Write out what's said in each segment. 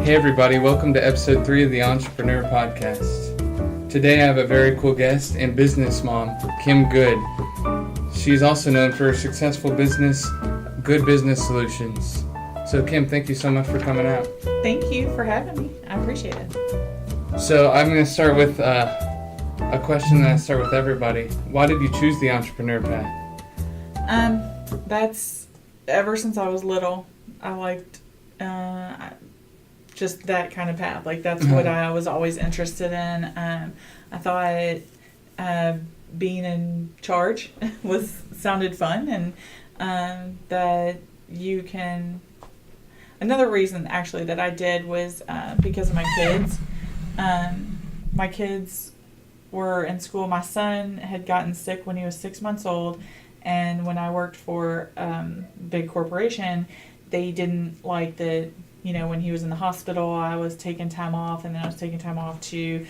Hey everybody, welcome to episode 3 of the Entrepreneur Podcast. Today I have a very cool guest and business mom, Kim Good. She's also known for her successful business, Good Business Solutions. So Kim, thank you so much for coming out. Thank you for having me. I appreciate it. So I'm going to start with a question that I start with everybody. Why did you choose the entrepreneur path? That's ever since I was little. I liked just that kind of path. Like that's what I was always interested in. I thought being in charge sounded fun, and that you can. Another reason actually that I did was because of my kids. My kids were in school. My son had gotten sick when he was 6 months old, and when I worked for a big corporation, they didn't like that. You know, when he was in the hospital, I was taking time off, and then I was taking time off to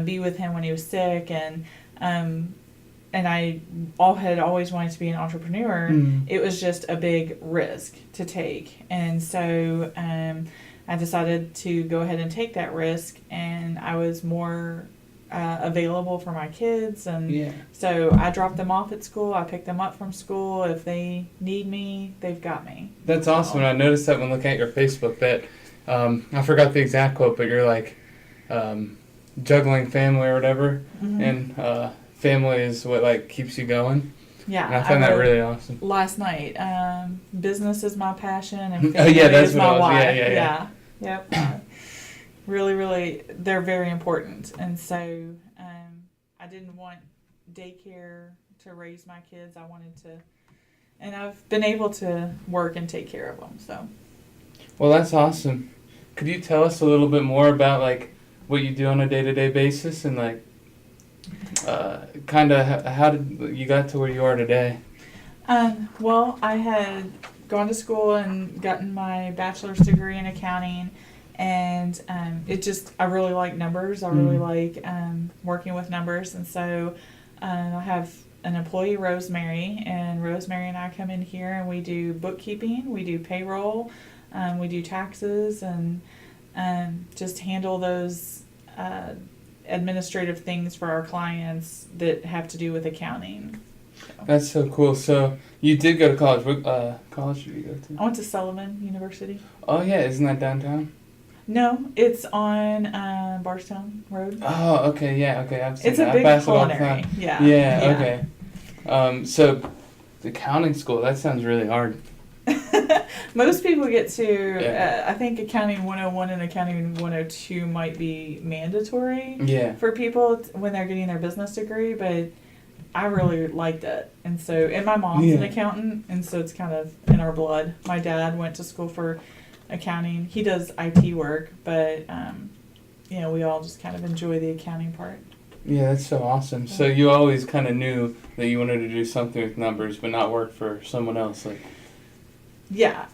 be with him when he was sick, and I had always wanted to be an entrepreneur. It was just a big risk to take, and so I decided to go ahead and take that risk, and I was more available for my kids, and so I dropped them off at school. I picked them up from school. If they need me, they've got me. That's awesome. And I noticed that when looking at your Facebook that I forgot the exact quote, but you're like juggling family or whatever, and family is what like keeps you going. Yeah, and I find that really awesome. Last night, business is my passion, and family is my wife. Yeah. Yep. Really, they're very important, and so I didn't want daycare to raise my kids. I wanted to, and I've been able to work and take care of them. So. Well, that's awesome. Could you tell us a little bit more about like what you do on a day-to-day basis, and like kind of how did you got to where you are today? Well, I had gone to school and gotten my bachelor's degree in accounting. And I really like numbers. I really like working with numbers. And so I have an employee, Rosemary, and Rosemary and I come in here and we do bookkeeping, we do payroll, we do taxes, and just handle those administrative things for our clients that have to do with accounting. So. That's so cool. So you did go to college. What college did you go to? I went to Sullivan University. Oh, yeah. Isn't that downtown? No, it's on Barstown Road. Oh, okay, yeah, okay. I've seen it's a big culinary. Yeah, okay. So, the accounting school, that sounds really hard. Most people get to, I think Accounting 101 and Accounting 102 might be mandatory for people when they're getting their business degree, but I really liked it. And my mom's an accountant, and so it's kind of in our blood. My dad went to school for accounting. He does IT work, but we all just kind of enjoy the accounting part. Yeah, that's so awesome. So you always kind of knew that you wanted to do something with numbers, but not work for someone else, like. Yeah.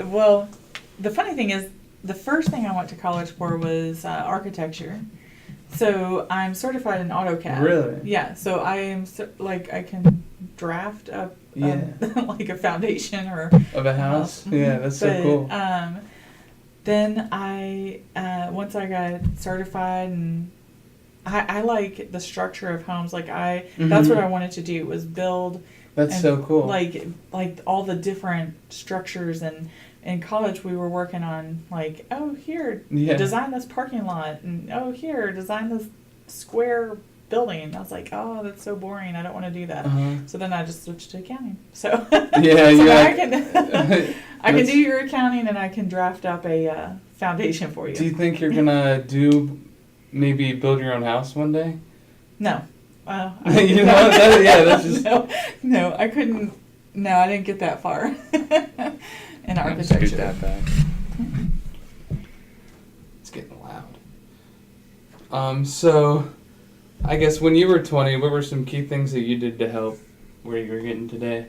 Well, the funny thing is, the first thing I went to college for was architecture. So I'm certified in AutoCAD. Really? Yeah. So I am I can draft up like a foundation or of a house. Yeah, that's so cool. Then I once I got certified, and I like the structure of homes. Like that's what I wanted to do, was build. That's so cool. Like all the different structures, and in college we were working on design this parking lot, and here design this square building. I was like, oh, that's so boring. I don't want to do that. So then I just switched to accounting. So I can do your accounting, and I can draft up a foundation for you. Do you think you're gonna maybe build your own house one day? No. That's just... No, I couldn't. No, I didn't get that far in architecture. Scoot that back. It's getting loud. So, I guess when you were 20, what were some key things that you did to help where you were getting today?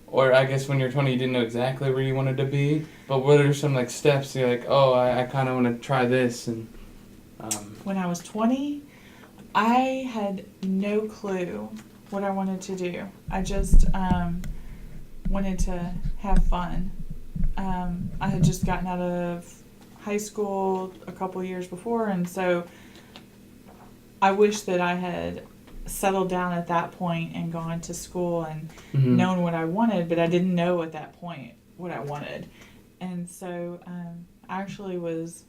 Or I guess when you were 20, you didn't know exactly where you wanted to be, but what are some steps you're like, oh, I kind of want to try this? And when I was 20, I had no clue what I wanted to do. I just wanted to have fun. I had just gotten out of high school a couple years before, and so I wish that I had settled down at that point and gone to school and Mhm. known what I wanted, but I didn't know at that point what I wanted. And so I actually was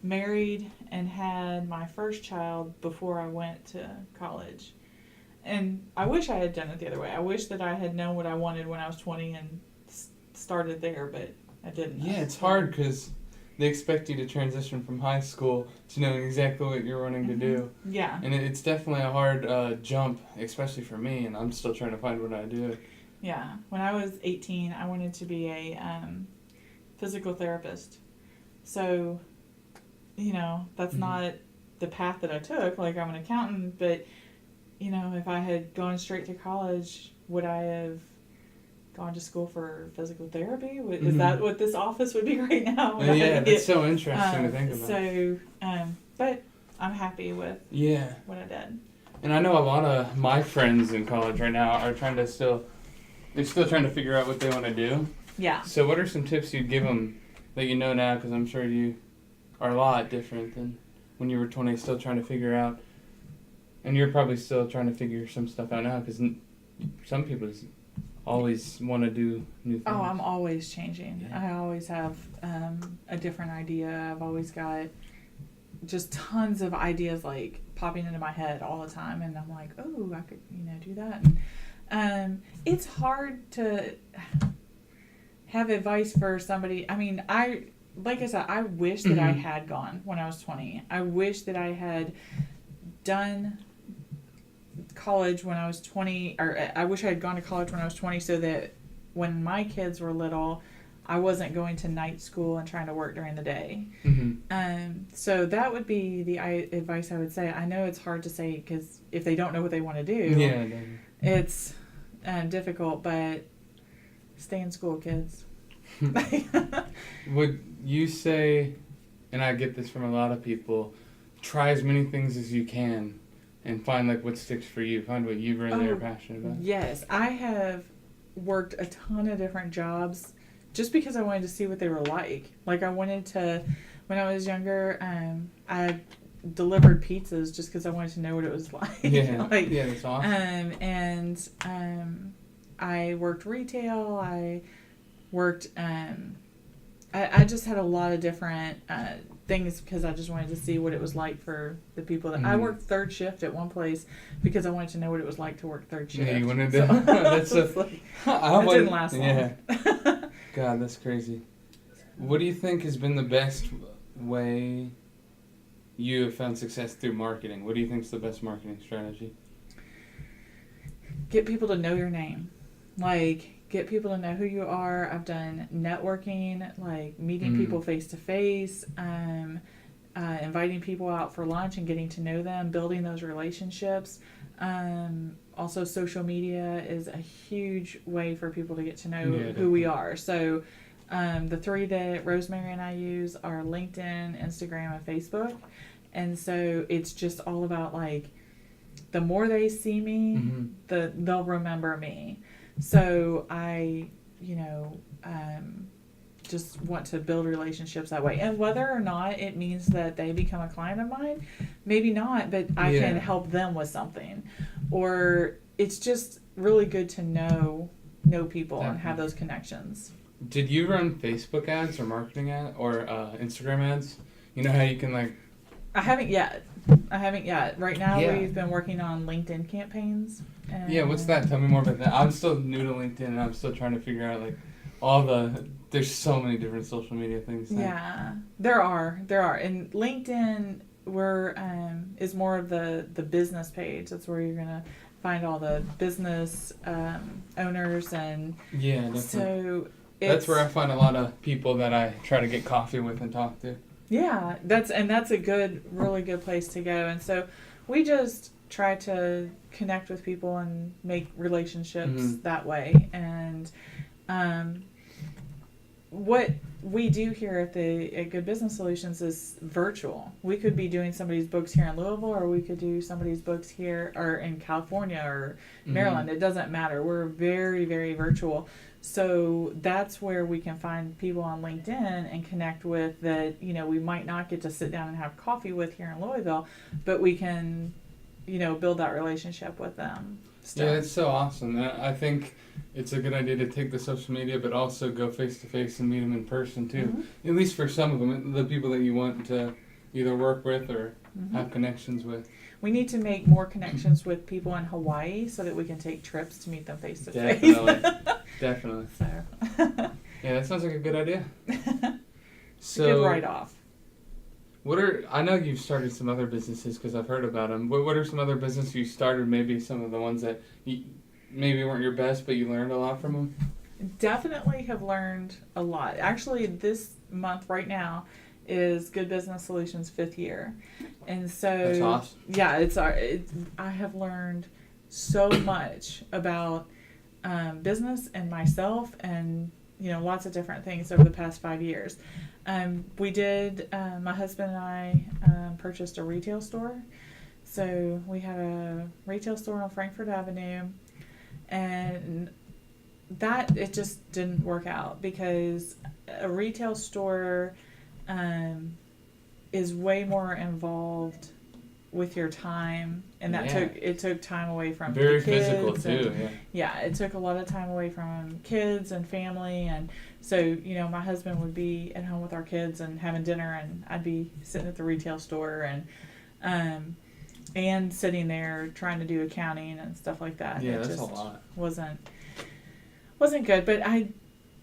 married and had my first child before I went to college. And I wish I had done it the other way. I wish that I had known what I wanted when I was 20 and started there, but I didn't. Yeah, it's hard because they expect you to transition from high school to knowing exactly what you're wanting to do. Yeah. And it's definitely a hard jump, especially for me, and I'm still trying to find what I do. Yeah. When I was 18, I wanted to be a physical therapist. So, that's Mhm. not the path that I took. Like, I'm an accountant, but, if I had gone straight to college, would I have gone to school for physical therapy? Is Mhm. that what this office would be right now? Would I Yeah, get- that's so interesting to think about. So, but I'm happy with Yeah. what I did. And I know a lot of my friends in college right now are they're still trying to figure out what they want to do. Yeah. So what are some tips you'd give them that you know now? Because I'm sure you are a lot different than when you were 20, still trying to figure out. And you're probably still trying to figure some stuff out now because some people just always want to do new things. Oh, I'm always changing. Yeah. I always have a different idea. I've always got just tons of ideas like popping into my head all the time, and I'm like, oh, I could do that. And it's hard to have advice for somebody. I mean, like I said, I wish that I Mhm. had gone when I was 20. I wish that I had done college when I was 20, or I wish I had gone to college when I was 20 so that when my kids were little, I wasn't going to night school and trying to work during the day. Mm-hmm. So that would be the advice I would say. I know it's hard to say because if they don't know what they want to do, Yeah, definitely. it's difficult, but stay in school, kids. Would you say, and I get this from a lot of people, try as many things as you can and find like what sticks for you, find what you really are passionate about? Yes, I have worked a ton of different jobs just because I wanted to see what they were like. Like I wanted to, when I was younger, I delivered pizzas just because I wanted to know what it was like. Yeah, Like, yeah, that's awesome. and I worked retail. I worked. I just had a lot of different things because I just wanted to see what it was like for the people that I Mhm. worked third shift at one place because I wanted to know what it was like to work third shift. Yeah, you wanted to. So, That's a. it's like, That it didn't last long. Yeah. God, that's crazy. What do you think has been the best way you have found success through marketing? What do you think is the best marketing strategy? Get people to know your name. Like, get people to know who you are. I've done networking, like meeting people face to face, inviting people out for lunch and getting to know them, building those relationships. Also, social media is a huge way for people to get to know who we are. So, the three that Rosemary and I use are LinkedIn, Instagram, and Facebook. And so it's just all about like, the more they see me, they'll remember me. So I, just want to build relationships that way. And whether or not it means that they become a client of mine, maybe not, but I can help them with something. Or it's just really good to know people and have those connections. Did you run Facebook ads or marketing ads or Instagram ads? You know how you can like... I haven't yet. Right now we've been working on LinkedIn campaigns. Yeah, what's that? Tell me more about that. I'm still new to LinkedIn and I'm still trying to figure out like there's so many different social media things. Yeah, there are. And LinkedIn is more of the business page. That's where you're gonna find all the business owners and definitely. So that's where I find a lot of people that I try to get coffee with and talk to. Yeah, that's a really good place to go. And so we just try to connect with people and make relationships that way. And what we do here at Good Business Solutions is virtual. We could be doing somebody's books here in Louisville, or we could do somebody's books here or in California or Maryland. It doesn't matter. We're very, very virtual. So that's where we can find people on LinkedIn and connect with that, we might not get to sit down and have coffee with here in Louisville, but we can, build that relationship with them. Yeah, it's so awesome. I think it's a good idea to take the social media, but also go face to face and meet them in person too. Mm-hmm. At least for some of them, the people that you want to either work with or have connections with. We need to make more connections with people in Hawaii so that we can take trips to meet them face to face. Definitely. So. Yeah, that sounds like a good idea. So, good write-off. I know you've started some other businesses because I've heard about them. What are some other businesses you started, maybe some of the ones that maybe weren't your best, but you learned a lot from them? Definitely have learned a lot. Actually, this month right now is Good Business Solutions 5th year. And so, that's awesome. Yeah, I have learned so much about business and myself and, lots of different things over the past 5 years. We did, my husband and I purchased a retail store. So we had a retail store on Frankfort Avenue, and it just didn't work out because a retail store is way more involved with your time, and it took time away from very the kids physical too. Yeah, it took a lot of time away from kids and family, and so my husband would be at home with our kids and having dinner, and I'd be sitting at the retail store and sitting there trying to do accounting and stuff like that. Yeah, it that's just a lot. Wasn't good, but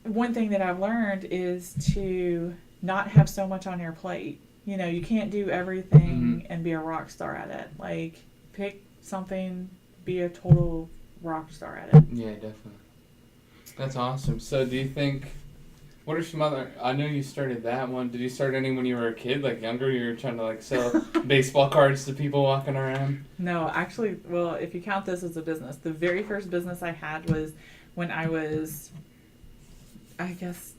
one thing that I've learned is to not have so much on your plate. You can't do everything and be a rock star at it. Like, pick something, be a total rock star at it. Yeah, definitely. That's awesome. So do you think, what are some other, I know you started that one. Did you start any when you were a kid, like younger? You were trying to sell baseball cards to people walking around? No, actually, well, if you count this as a business, the very first business I had was when I was, I guess,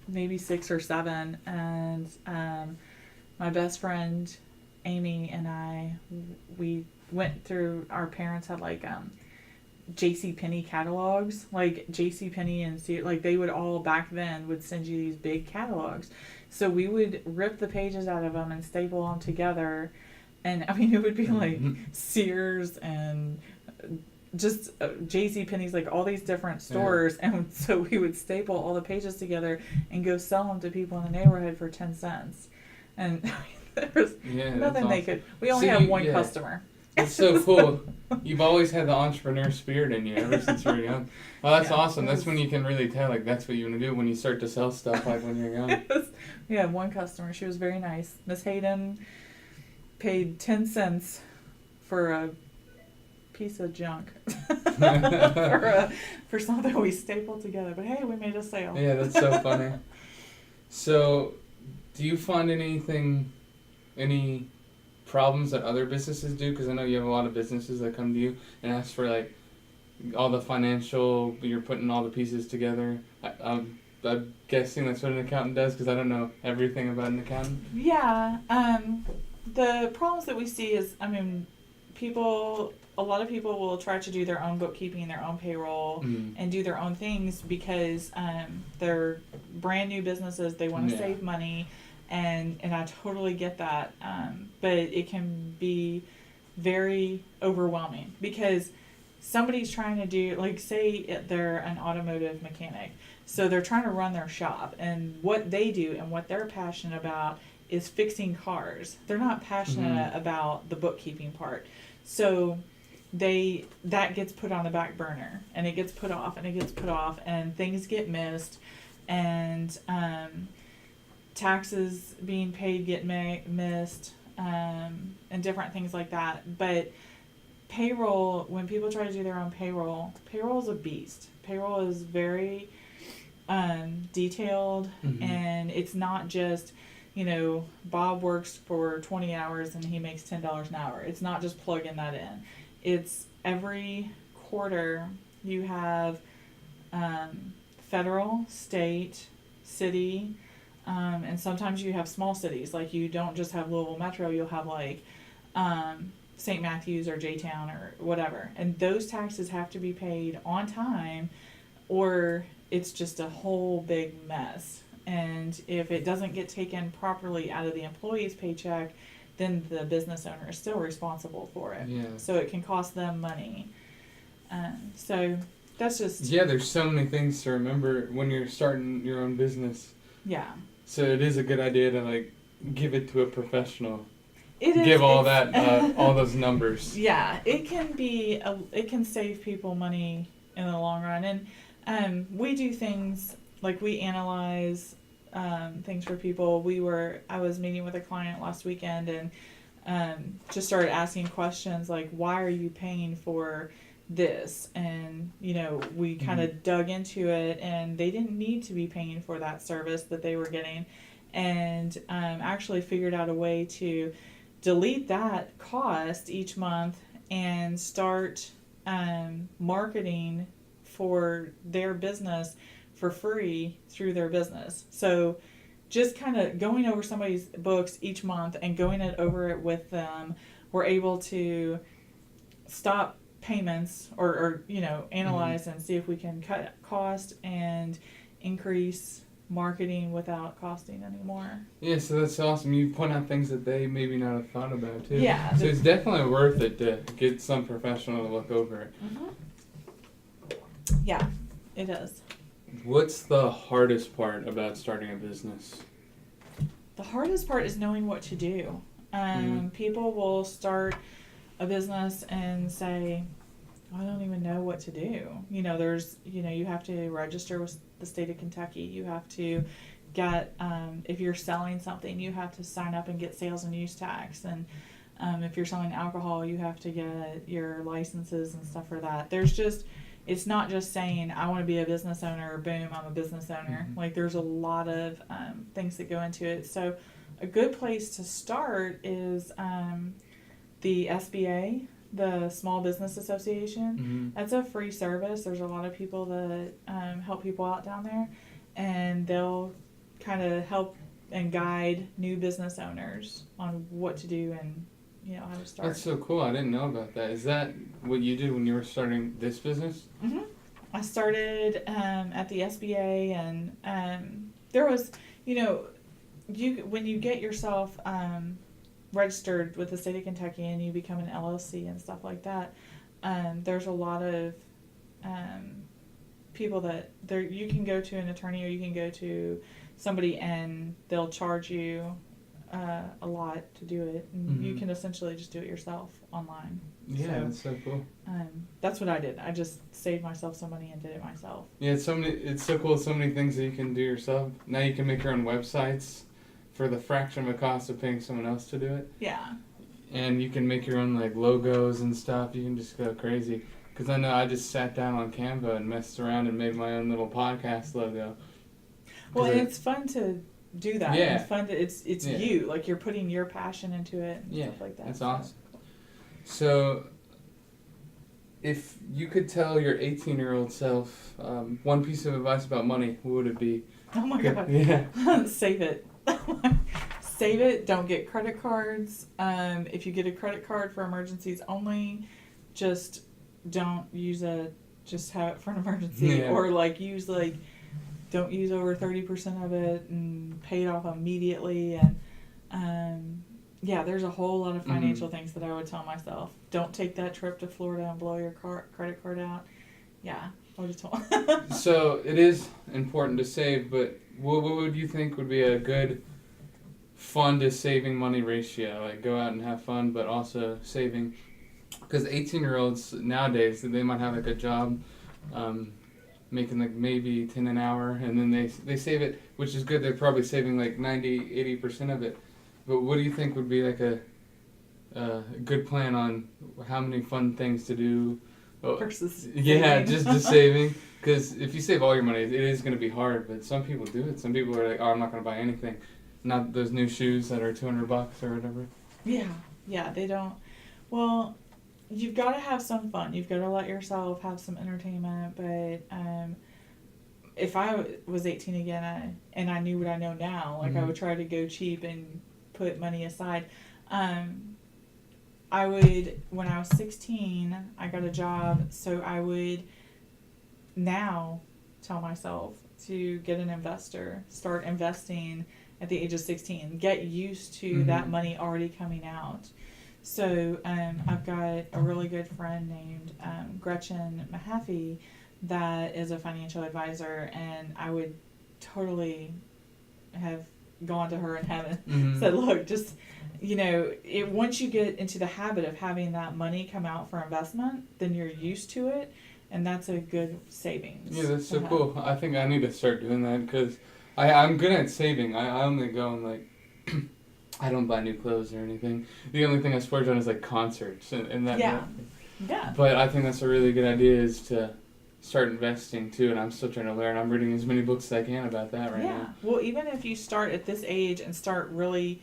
maybe 6 or 7, and my best friend Amy and I, we went through, our parents had JCPenney catalogs, like JCPenney and they would all back then would send you these big catalogs, so we would rip the pages out of them and staple them together, and I mean it would be like Sears and just JCPenney's, like all these different stores, and so we would staple all the pages together and go sell them to people in the neighborhood for 10 cents. And there was nothing they could. We only had one customer. It's so cool. You've always had the entrepreneur spirit in you ever since you were young. Oh, that's awesome. That's when you can really tell, that's what you want to do when you start to sell stuff, when you're young. We had one customer. She was very nice. Miss Hayden paid 10 cents for a piece of junk for something we stapled together, but hey, we made a sale. Yeah, that's so funny. So do you find any problems that other businesses do? Because I know you have a lot of businesses that come to you and ask for all the financial, you're putting all the pieces together. I'm guessing that's what an accountant does, because I don't know everything about an accountant. Yeah. The problems that we see is, a lot of people will try to do their own bookkeeping, their own payroll, and do their own things because they're brand new businesses. They want to save money, and I totally get that. But it can be very overwhelming because somebody's trying to do, say they're an automotive mechanic. So they're trying to run their shop, and what they do and what they're passionate about is fixing cars. They're not passionate about the bookkeeping part. So that gets put on the back burner, and it gets put off, and things get missed, and taxes being paid get missed, and different things like that. But payroll, when people try to do their own payroll is a beast. Payroll is very detailed, and it's not just, Bob works for 20 hours and he makes $10 an hour. It's not just plugging that in. It's every quarter you have federal, state, city. And sometimes you have small cities, like you don't just have Louisville Metro, you'll have like St. Matthews or J-Town or whatever. And those taxes have to be paid on time or it's just a whole big mess. And if it doesn't get taken properly out of the employee's paycheck, then the business owner is still responsible for it. Yeah. So it can cost them money. So that's just... Yeah, there's so many things to remember when you're starting your own business. Yeah. So it is a good idea to like give it to a professional. It is, give all that, all those numbers. Yeah, it can be, it can save people money in the long run. And we do things like we analyze things for people. I was meeting with a client last weekend and just started asking questions like, why are you paying for this? And, you know, we kind of dug into it and they didn't need to be paying for that service that they were getting and actually figured out a way to delete that cost each month and start marketing for their business for free through their business. So just kind of going over somebody's books each month and going over it with them, we're able to stop payments or you know, analyze and see if we can cut cost and increase marketing without costing anymore. Yeah, so that's awesome. You point out things that they maybe not have thought about too. Yeah. So it's definitely worth it to get some professional to look over it. Yeah, it is. What's the hardest part about starting a business? The hardest part is knowing what to do. People will start a business and say, I don't even know what to do. You know, you have to register with the state of Kentucky. You have to get, if you're selling something, you have to sign up and get sales and use tax. And if you're selling alcohol, you have to get your licenses and stuff for that. It's not just saying, I want to be a business owner, boom, I'm a business owner. Like, there's a lot of things that go into it. So a good place to start is the SBA, the Small Business Association. That's a free service. There's a lot of people that help people out down there, and they'll kind of help and guide new business owners on what to do and, you know, how to start. That's so cool. I didn't know about that. Is that what you did when you were starting this business? I started at the SBA, and there was, you know, when you get yourself registered with the state of Kentucky and you become an LLC and stuff like that, there's a lot of people that you can go to an attorney or you can go to somebody and they'll charge you a lot to do it, and you can essentially just do it yourself online. Yeah, that's so cool. That's what I did. I just saved myself some money and did it myself. Yeah, it's so cool. So many things that you can do yourself. Now you can make your own websites for the fraction of the cost of paying someone else to do it. Yeah. And you can make your own like logos and stuff. You can just go crazy. Because I know I just sat down on Canva and messed around and made my own little podcast logo. Well, and it's fun to do that. Yeah. It's fun to, it's you, like you're putting your passion into it and stuff like that. That's awesome. So, if you could tell your 18-year-old self one piece of advice about money, what would it be? Oh my God. Yeah. Save it. Save it. Don't get credit cards. If you get a credit card for emergencies only, just don't use it. Just have it for an emergency. Yeah. Or don't use over 30% of it and pay it off immediately. And there's a whole lot of financial things that I would tell myself. Don't take that trip to Florida and blow your credit card out. Yeah, I would just tell. So it is important to save, but what would you think would be a good fun to saving money ratio? Like go out and have fun, but also saving. Because 18-year-olds nowadays, they might have like a job making like maybe 10 an hour, and then they save it, which is good. They're probably saving like 90-80% of it. But what do you think would be like a good plan on how many fun things to do versus just saving? Because if you save all your money, it is going to be hard. But some people do it. Some people are like, "Oh, I'm not going to buy anything, not those new shoes that are $200 or whatever." Yeah, they don't. Well, you've got to have some fun. You've got to let yourself have some entertainment, but if I was 18 again, and I knew what I know now, like I would try to go cheap and put money aside. I would, when I was 16, I got a job, so I would now tell myself to get an investor, start investing at the age of 16, get used to that money already coming out. So I've got a really good friend named Gretchen Mahaffey that is a financial advisor, and I would totally have gone to her and haven't said, look, just, once you get into the habit of having that money come out for investment, then you're used to it, and that's a good savings. Yeah, that's so cool. I think I need to start doing that because I'm good at saving. I only go and like, I don't buy new clothes or anything. The only thing I splurge on is like concerts and that. Yeah. But I think that's a really good idea is to start investing too, and I'm still trying to learn. I'm reading as many books as I can about that right now. Yeah. Well, even if you start at this age and start really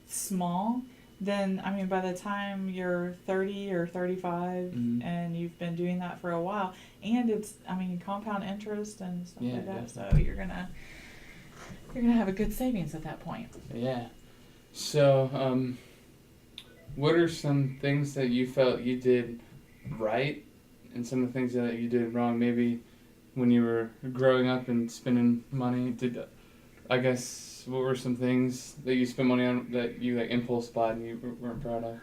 small, then, I mean, by the time you're 30 or 35 and you've been doing that for a while, and it's, I mean, compound interest and stuff like that, so you're gonna have a good savings at that point. Yeah. So, what are some things that you felt you did right and some of the things that you did wrong? Maybe when you were growing up and spending money, what were some things that you spent money on that you like impulse bought and you weren't proud of?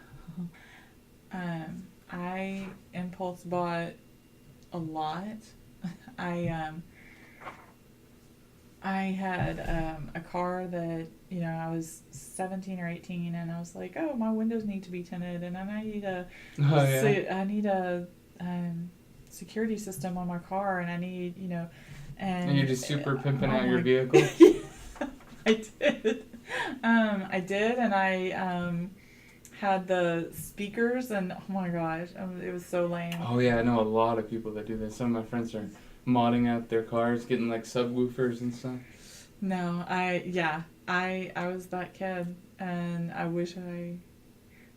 I impulse bought a lot. I had a car that, I was 17 or 18, and I was like, oh, my windows need to be tinted, and I need a security system on my car, and I need, and you're just super pimping out your vehicle? I did. And I had the speakers, and oh my gosh, it was so lame. Oh yeah, I know a lot of people that do this. Some of my friends are modding out their cars, getting like subwoofers and stuff. No, I was that kid, and I wish I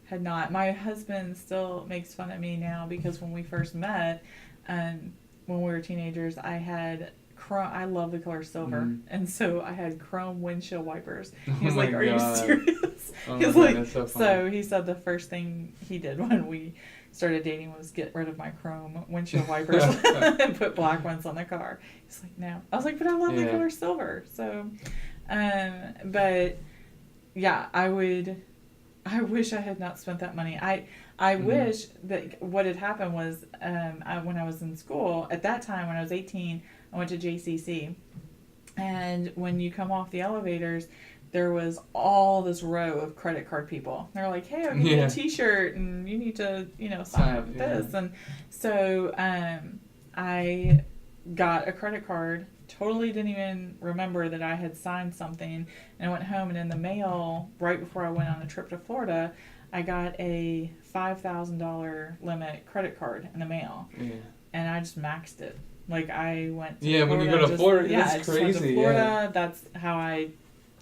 had not. My husband still makes fun of me now because when we first met, when we were teenagers, I had I love the color silver, and so I had chrome windshield wipers. He was like, "Are you serious?" He was like, so he said the first thing he did when we started dating was get rid of my chrome windshield wipers and put black ones on the car. He's like, no. I was like, but I love the color silver. So, but yeah, I wish I had not spent that money. I wish that what had happened was, when I was in school, at that time when I was 18, I went to JCC. And when you come off the elevators, there was all this row of credit card people. They're like, hey, I'll give you a t-shirt and you need to, sign up with this. And so I got a credit card, totally didn't even remember that I had signed something. And I went home, and in the mail, right before I went on a trip to Florida, I got a $5,000 limit credit card in the mail. Yeah. And I just maxed it. Like, I went to Florida. When you go to Florida, that's crazy. Went to Florida. That's how I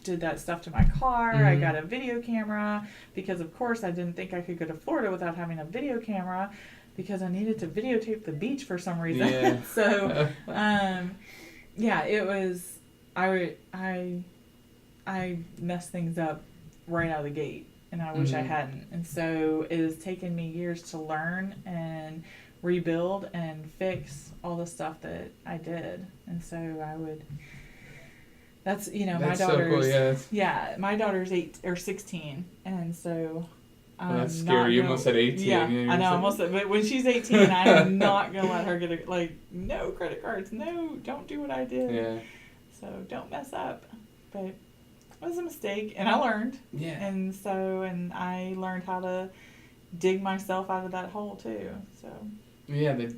did that stuff to my car. I got a video camera because, of course, I didn't think I could go to Florida without having a video camera because I needed to videotape the beach for some reason. Yeah. So, it was, I messed things up right out of the gate, and I wish I hadn't. And so it has taken me years to learn and rebuild and fix all the stuff that I did. And so that's my daughter's so cool, my daughter's 16, and so that's scary. You almost said 18. Yeah, I know. Almost, but when she's 18, I'm not gonna let her get no credit cards. No, don't do what I did. Yeah. So don't mess up. But it was a mistake, and I learned. Yeah. And I learned how to dig myself out of that hole too. So. Yeah.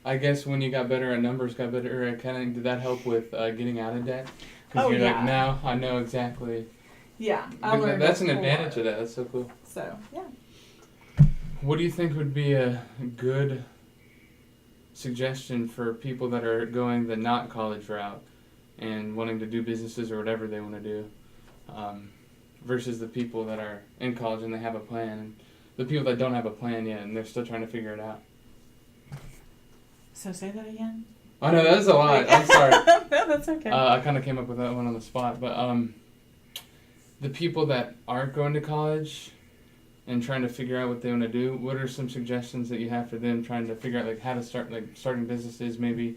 I guess when you got better at numbers, got better at accounting, did that help with getting out of debt? Because you're like, now I know exactly. Yeah, I learned. That's an advantage of that. That's so cool. So, yeah. What do you think would be a good suggestion for people that are going the not college route and wanting to do businesses or whatever they want to do, versus the people that are in college and they have a plan, and the people that don't have a plan yet and they're still trying to figure it out? So say that again. I know that's a lot. I'm sorry. No, that's okay. I kind of came up with that one on the spot, but the people that aren't going to college and trying to figure out what they want to do, what are some suggestions that you have for them trying to figure out like how to start, like starting businesses, maybe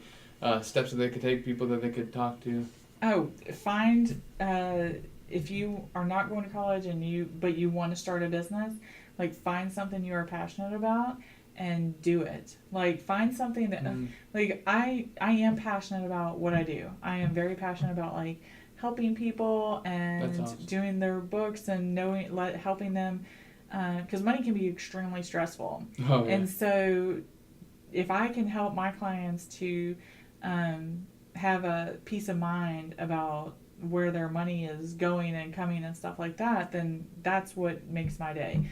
steps that they could take, people that they could talk to? Oh, find if you are not going to college but you want to start a business, like find something you are passionate about and do it. Like find something that like I am passionate about what I do. I am very passionate about like helping people and That's awesome. doing their books and helping them because money can be extremely stressful. Oh, yeah. And so if I can help my clients to have a peace of mind about where their money is going and coming and stuff like that, then that's what makes my day.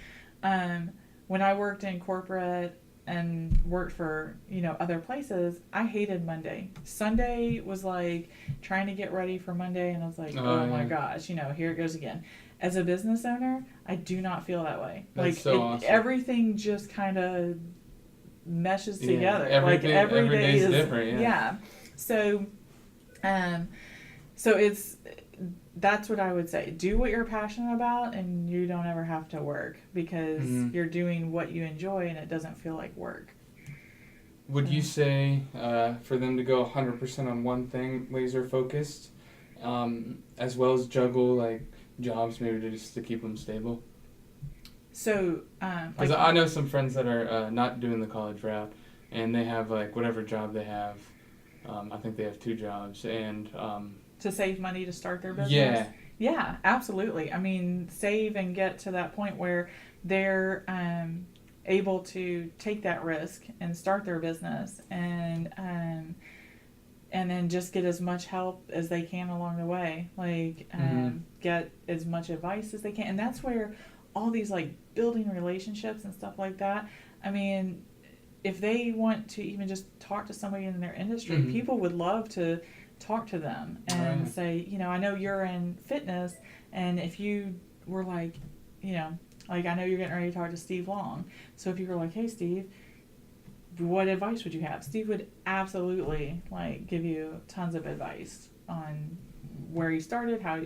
When I worked in corporate and worked for, other places, I hated Monday. Sunday was like trying to get ready for Monday, and I was like, oh my gosh, here it goes again. As a business owner, I do not feel that way. That's so awesome. Everything just kind of meshes together. Every Every day is different. Yeah. So, that's what I would say. Do what you're passionate about, and you don't ever have to work because you're doing what you enjoy, and it doesn't feel like work. Would you say for them to go 100% on one thing, laser focused, as well as juggle like jobs, maybe just to keep them stable? So, because I know some friends that are not doing the college route, and they have like whatever job they have. I think they have 2 jobs, and to save money to start their business. Yeah, absolutely. I mean, save and get to that point where they're able to take that risk and start their business, and then just get as much help as they can along the way. Like get as much advice as they can, and that's where all these like building relationships and stuff like that. I mean, if they want to even just talk to somebody in their industry, people would love to talk to them and say, I know you're in fitness, and if you were like, like I know you're getting ready to talk to Steve Long. So if you were like, hey Steve, what advice would you have? Steve would absolutely like give you tons of advice on where he started, how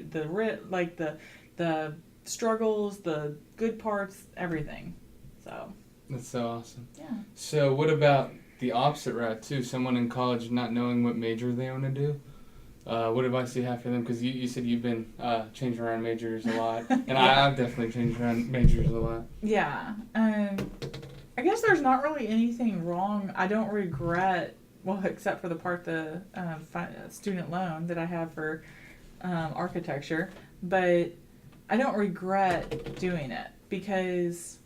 the struggles, the good parts, everything. So that's so awesome. Yeah. So what about the opposite route too? Someone in college not knowing what major they want to do. What advice do you have for them? Because you said you've been changing around majors a lot, and I've definitely changed around majors a lot. Yeah. I guess there's not really anything wrong. I don't regret, well, except for the part the student loan that I have for architecture, but I don't regret doing it because,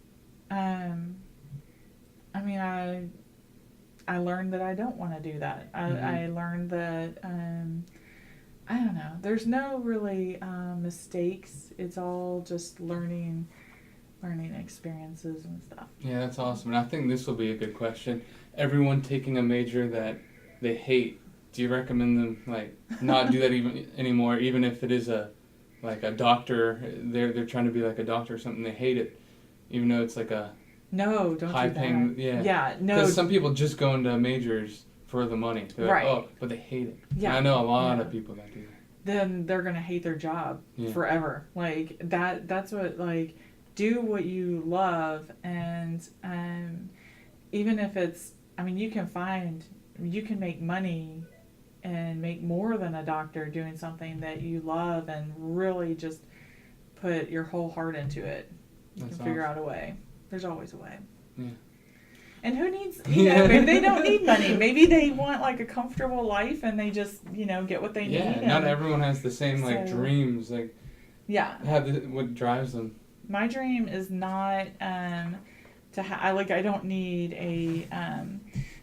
I learned that I don't want to do that. I learned that, I don't know, there's no really mistakes. It's all just learning experiences and stuff. Yeah, that's awesome. And I think this will be a good question. Everyone taking a major that they hate, do you recommend them like not do that even anymore, even if it is a doctor, they're trying to be like a doctor or something, they hate it, even though it's like a no, don't high do that. paying, Yeah, no. Because some people just go into majors for the money. They're right. like, but they hate it. Yeah. And I know a lot of people that do that. Then they're gonna hate their job forever. Like that's what, like, do what you love, and even if it's, you can make money and make more than a doctor doing something that you love and really just put your whole heart into it. You can figure out a way. There's always a way. Yeah. And who needs, maybe they don't need money. Maybe they want like a comfortable life and they just, get what they need. Yeah, not everyone has the same dreams. Like, what drives them. My dream is not I don't need a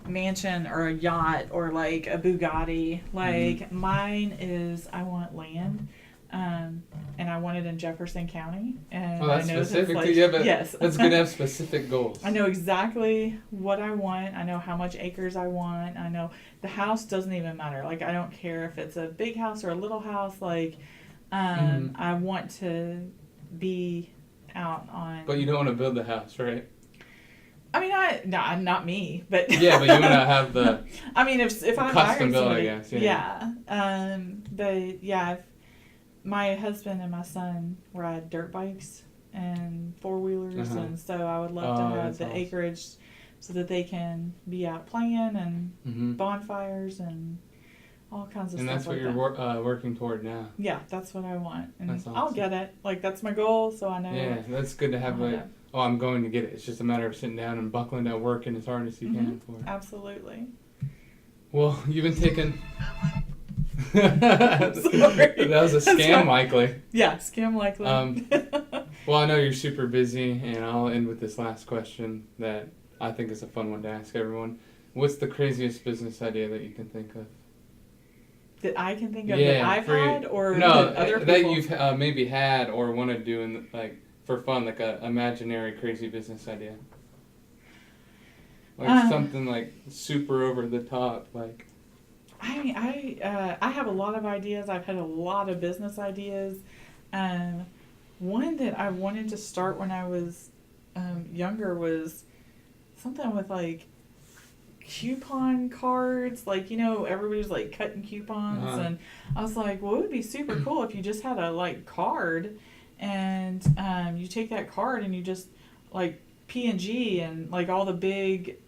mansion or a yacht or like a Bugatti. Like mine is, I want land. And I want it in Jefferson County. And that's I know specific that's to you, but yes. That's good to have specific goals. I know exactly what I want. I know how much acres I want. I know the house doesn't even matter. Like, I don't care if it's a big house or a little house. Like, I want to be out on... But you don't want to build the house, right? I mean, not me, but Yeah, but you want to have the I mean, if I custom hired build, I somebody, guess. Yeah. But yeah, if my husband and my son ride dirt bikes and four wheelers, Uh-huh. and so I would love to Oh, have that's the awesome. acreage so that they can be out playing and Hmm. bonfires and all kinds of And stuff that's what like you're that. working toward now. Yeah, that's what I want, and That's I'll awesome. get it. Like that's my goal, so I know. Yeah, that's good to have. I'll Like, get it. oh, I'm going to get it. It's just a matter of sitting down and buckling down, working as hard as you can for it. Absolutely. Well, you've been taking. Sorry. That was a That's scam, right. likely. Yeah, scam likely. Well, I know you're super busy, and I'll end with this last question that I think is a fun one to ask everyone. What's the craziest business idea that you can think of? That I can think of that I've for you. had, or no, that other that people. you've maybe had or want to do in like for fun, like a imaginary crazy business idea, like something like super over the top, like. I mean, I have a lot of ideas. I've had a lot of business ideas. One that I wanted to start when I was younger was something with like coupon cards. Like, everybody's like cutting coupons, Uh-huh. and I was like, well, it would be super cool if you just had a like card, and you take that card and you just like P&G and like all the big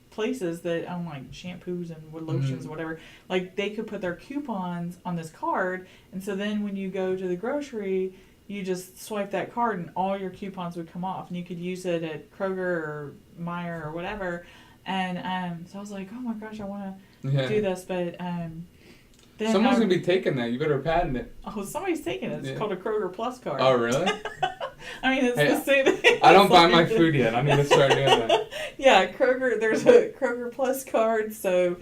places that own like shampoos and lotions or whatever, like they could put their coupons on this card, and so then when you go to the grocery, you just swipe that card and all your coupons would come off, and you could use it at Kroger or Meijer or whatever. And so I was like, oh my gosh, I want to Yeah. do this, but then Someone's gonna be taking that. You better patent it. somebody's taking it. It's Yeah. called a Kroger Plus card. Oh, really? I mean, it's Hey, the same thing. I don't It's buy like- my food yet. I need to start doing that. Yeah, Kroger. There's a Kroger Plus card, so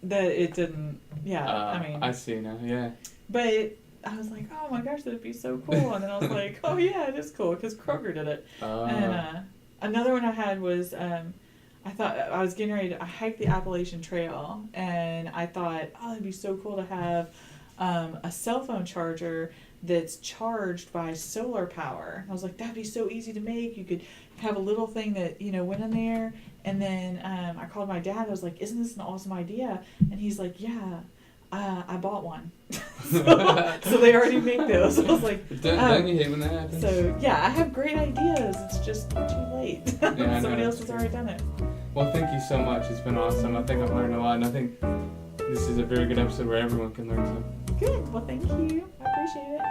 that it didn't. Yeah, I mean, I see now. Yeah. but I was like, oh my gosh, that'd be so cool. And then I was like, oh yeah, it is cool because Kroger did it. And another one I had was I thought I was getting ready to hike the Appalachian Trail, and I thought, oh, it'd be so cool to have a cell phone charger that's charged by solar power. And I was like, that'd be so easy to make. You could have a little thing that went in there, and then I called my dad. I was like, isn't this an awesome idea? And he's like, yeah. I bought one. so they already make those. I was like, don't you hate when that happens? so yeah, I have great ideas. It's just too late. I know, Somebody else that's has already done it. Well, thank you so much. It's been awesome. I think I've learned a lot, and I think this is a very good episode where everyone can learn something. Good. Well, thank you. I appreciate it.